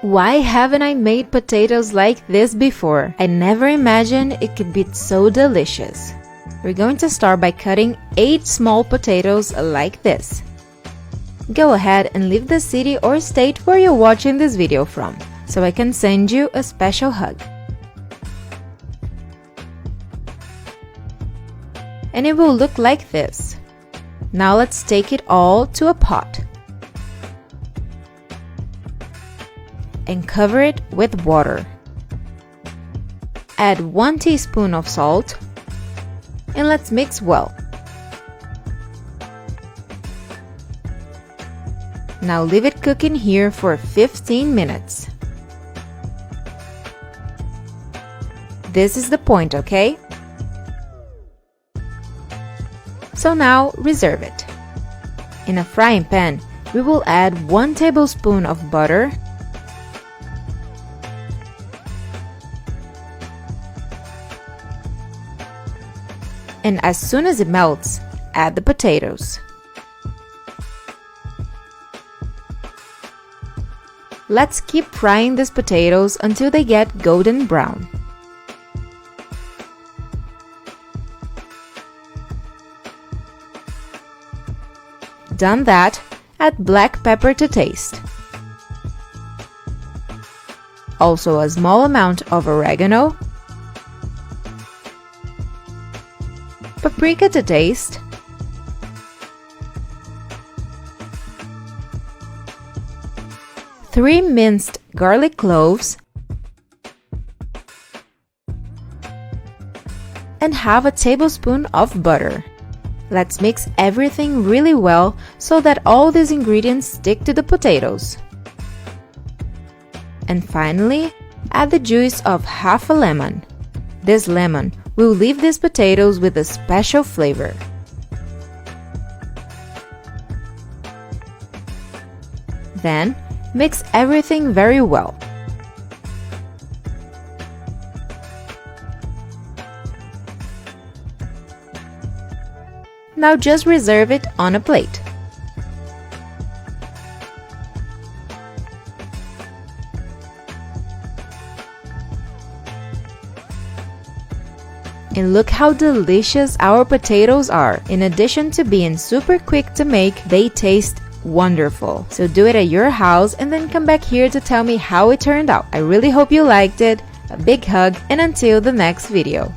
Why haven't I made potatoes like this before? I never imagined it could be so delicious. We're going to start by cutting 8 small potatoes like this. Go ahead and leave the city or state where you're watching this video from, so I can send you a special hug. And it will look like this. Now let's take it all to a pot and cover it with water. Add 1 teaspoon of salt and let's mix well. Now leave it cooking here for 15 minutes. This is the point, okay? So now reserve it. In a frying pan, we will add 1 tablespoon of butter, and as soon as it melts, add the potatoes. Let's keep frying these potatoes until they get golden brown. Done that, add black pepper to taste. Also a small amount of oregano, paprika to taste, three minced garlic cloves, and half a tablespoon of butter. Let's mix everything really well so that all these ingredients stick to the potatoes. And finally, add the juice of half a lemon. This lemon will leave these potatoes with a special flavor. Then, mix everything very well. Now just reserve it on a plate. And look how delicious our potatoes are. In addition to being super quick to make, they taste wonderful. So do it at your house and then come back here to tell me how it turned out. I really hope you liked it. A big hug and until the next video.